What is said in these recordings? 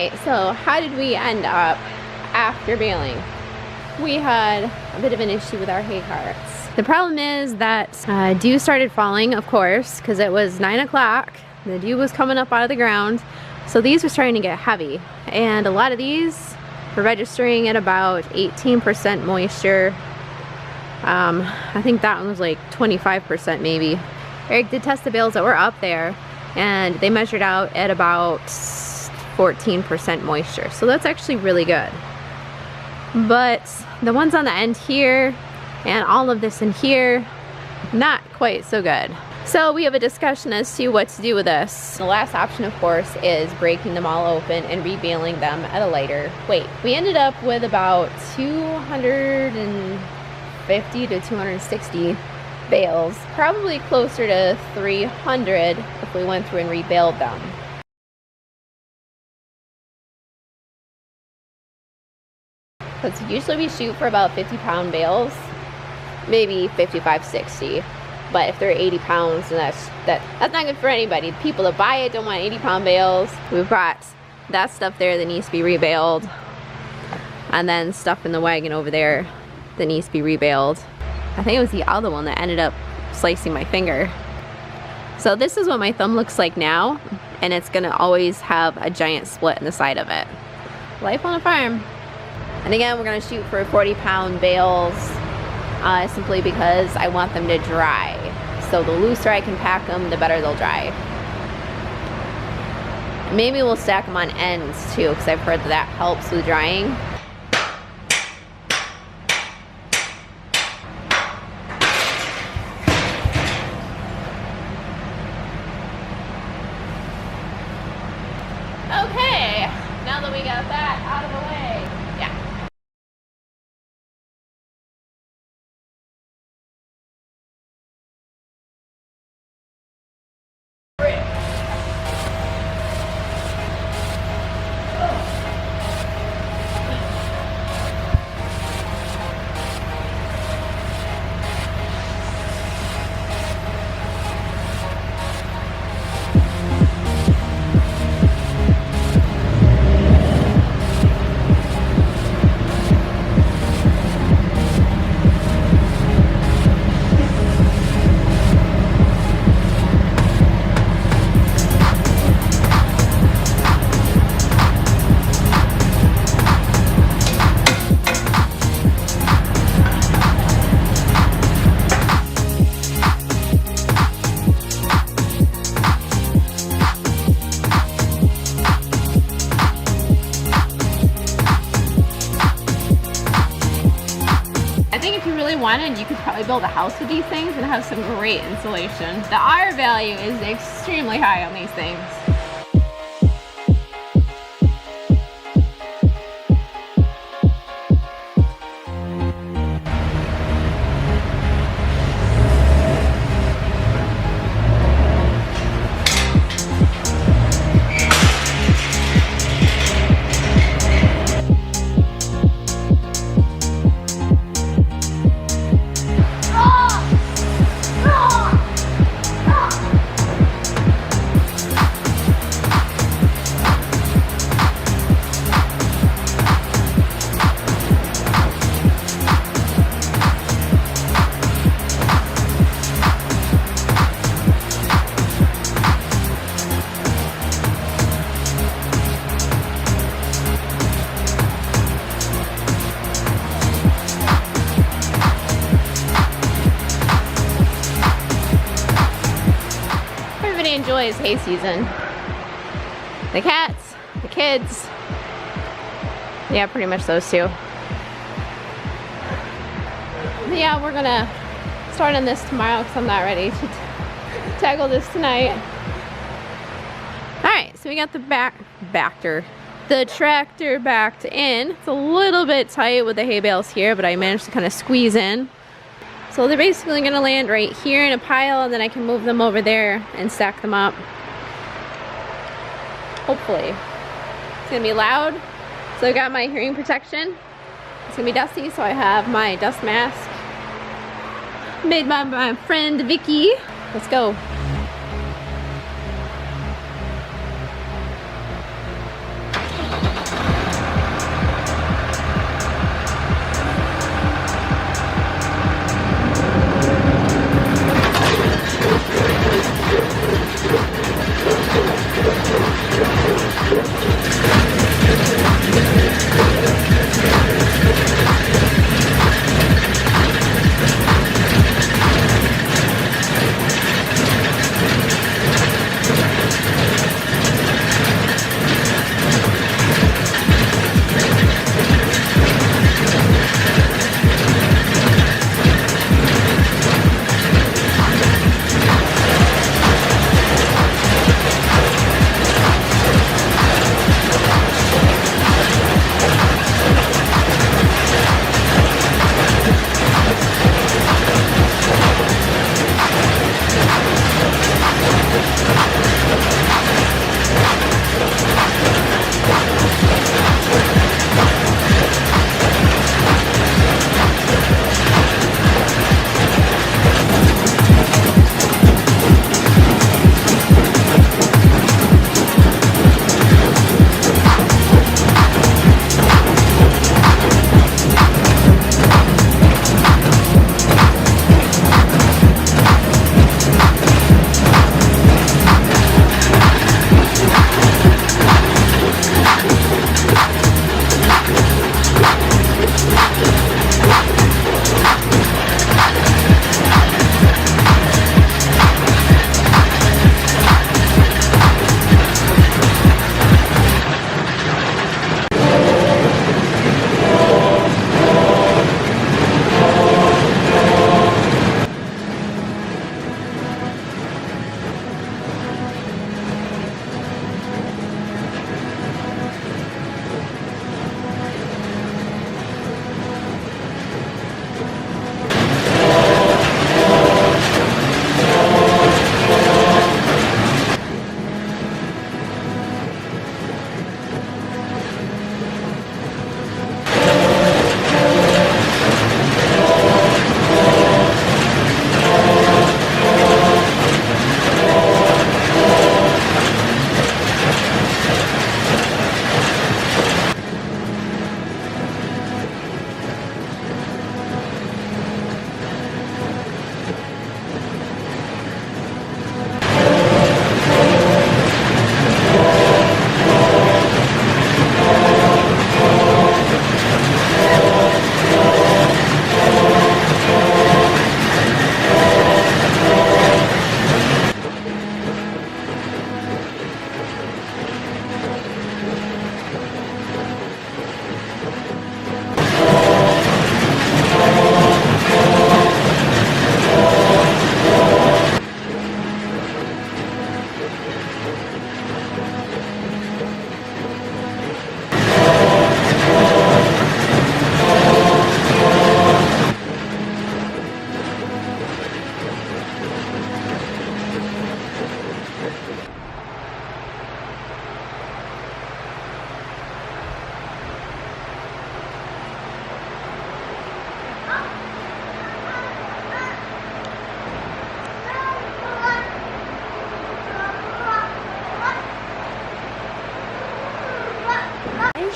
Alright, so how did we end up after baling? We had a bit of an issue with our hay carts. The problem is that dew started falling, of course, because it was 9 o'clock. The dew was coming up out of the ground. So these were starting to get heavy. And a lot of these were registering at about 18% moisture. I think that one was like 25% maybe. Eric did test the bales that were up there, and they measured out at about 14% moisture. So that's actually really good. But the ones on the end here and all of this in here, not quite so good. So we have a discussion as to what to do with this. The last option, of course, is breaking them all open and re-baling them at a lighter weight. We ended up with about 250 to 260 bales, probably closer to 300 if we went through and re-baled them. Because usually we shoot for about 50-pound bales, maybe 55, 60. But if they're 80 pounds, then that's not good for anybody. The people that buy it don't want 80-pound bales. We've got that stuff there that needs to be re-baled, and then stuff in the wagon over there that needs to be re-baled. I think it was the other one that ended up slicing my finger. So this is what my thumb looks like now, and it's gonna always have a giant split in the side of it. Life on a farm. And again, we're gonna shoot for 40-pound bales, simply because I want them to dry. So the looser I can pack them, the better they'll dry. Maybe we'll stack them on ends too, because I've heard that helps with drying. Okay, now that we got that out of the way, yeah. Wanted, you could probably build a house with these things and have some great insulation. The R value is extremely high on these things. Enjoys hay season. The cats, the kids, yeah, pretty much those two. But yeah, we're gonna start on this tomorrow because I'm not ready to tackle this tonight. Alright, so we got the the tractor backed in. It's a little bit tight with the hay bales here, but I managed to kind of squeeze in. So they're basically gonna land right here in a pile, and then I can move them over there and stack them up. Hopefully. It's gonna be loud. So I got my hearing protection. It's gonna be dusty, so I have my dust mask made by my friend Vicky. Let's go.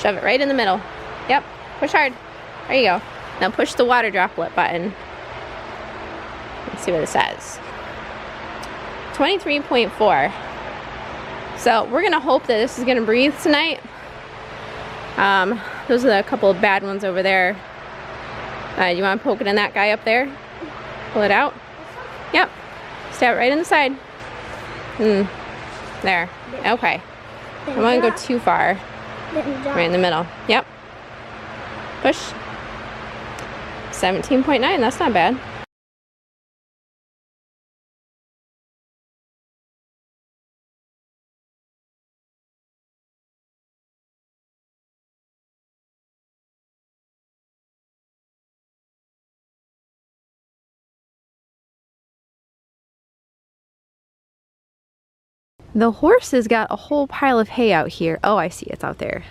Shove it right in the middle. Yep, push hard. There you go. Now push the water droplet button. Let's see what it says. 23.4. So we're gonna hope that this is gonna breathe tonight. Those are a couple of bad ones over there. You wanna poke it in that guy up there? Pull it out. Yep. Stab it right in the side. There. Okay. I don't want to go too far. Right in the middle. Yep. Push. 17.9. That's not bad. The horses got a whole pile of hay out here. Oh, I see, it's out there.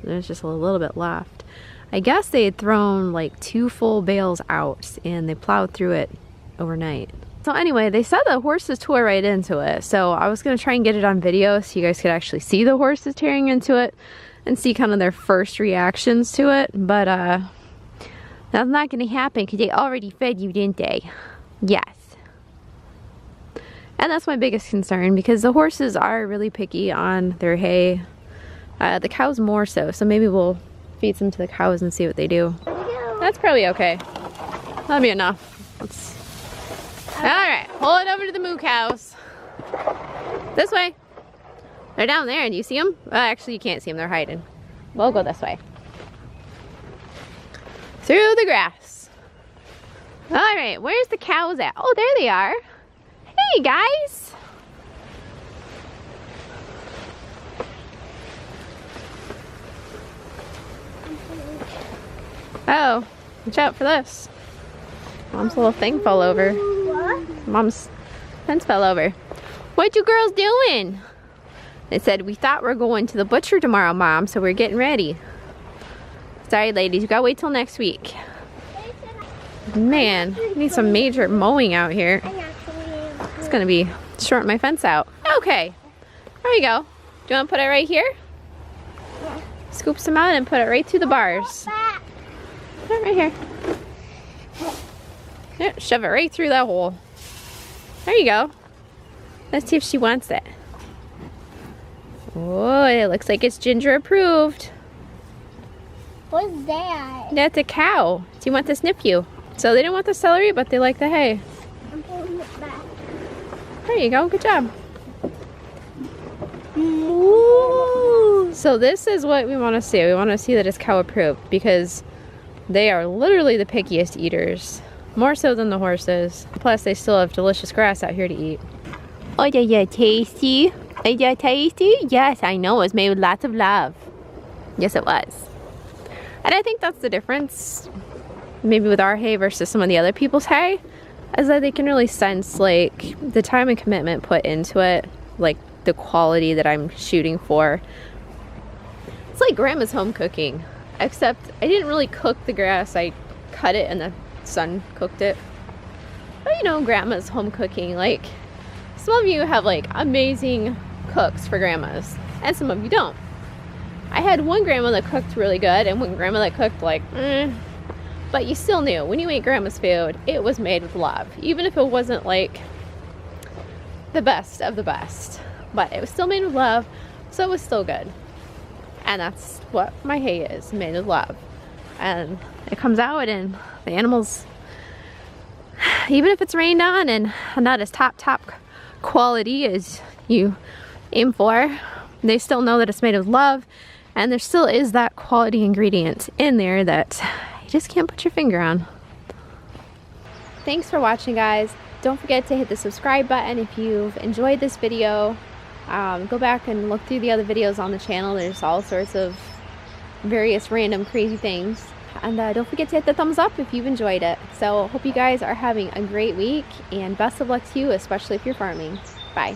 There's just a little bit left. I guess they had thrown like 2 full bales out and they plowed through it overnight. So anyway, they said the horses tore right into it. So I was gonna try and get it on video so you guys could actually see the horses tearing into it and see kind of their first reactions to it. But that's not gonna happen because they already fed you, didn't they? Yes. And that's my biggest concern because the horses are really picky on their hay. The cows more so, so maybe we'll feed some to the cows and see what they do. That's probably okay. That'll be enough. Alright, pull it over to the moo cows. This way. They're down there. Do you see them? Actually, you can't see them. They're hiding. We'll go this way. Through the grass. Alright, where's the cows at? Oh, there they are. Hey guys! Oh, watch out for this. Mom's little thing fell over. What? Mom's fence fell over. What you girls doing? They said, we thought we're going to the butcher tomorrow, Mom, so we're getting ready. Sorry, ladies, you gotta wait till next week. Man, I need some major mowing out here. It's gonna be shorting my fence out. Okay, there we go. Do you want to put it right here? Yeah. Scoop some out and put it right through the bars. Put it right here. Yeah, shove it right through that hole. There you go. Let's see if she wants it. Oh, it looks like it's Ginger approved. What's that? That's a cow. Do you want to snip you? So they didn't want the celery, but they like the hay. I'm pulling it back. There you go, good job. Moo. So this is what we want to see. We want to see that it's cow approved because they are literally the pickiest eaters. More so than the horses. Plus they still have delicious grass out here to eat. Oh, yeah, tasty. Is that tasty? Yes, I know. It was made with lots of love. Yes, it was. And I think that's the difference maybe with our hay versus some of the other people's hay, is that they can really sense like the time and commitment put into it, like the quality that I'm shooting for. It's like Grandma's home cooking, except I didn't really cook the grass. I cut it and the sun cooked it. But you know, Grandma's home cooking, like some of you have like amazing cooks for grandmas and some of you don't. I had one grandma that cooked really good and one grandma that cooked like but you still knew when you ate grandma's food, it was made with love, even if it wasn't like the best of the best, but it was still made with love, so it was still good. And that's what my hay is, made with love. And it comes out and the animals, even if it's rained on and not as top quality as you aim for, they still know that it's made with love, and there still is that quality ingredient in there that you just can't put your finger on. Thanks for watching, guys. Don't forget to hit the subscribe button if you've enjoyed this video. Go back and look through the other videos on the channel. There's all sorts of various random crazy things. And don't forget to hit the thumbs up if you've enjoyed it. So hope you guys are having a great week, and best of luck to you, especially if you're farming. Bye.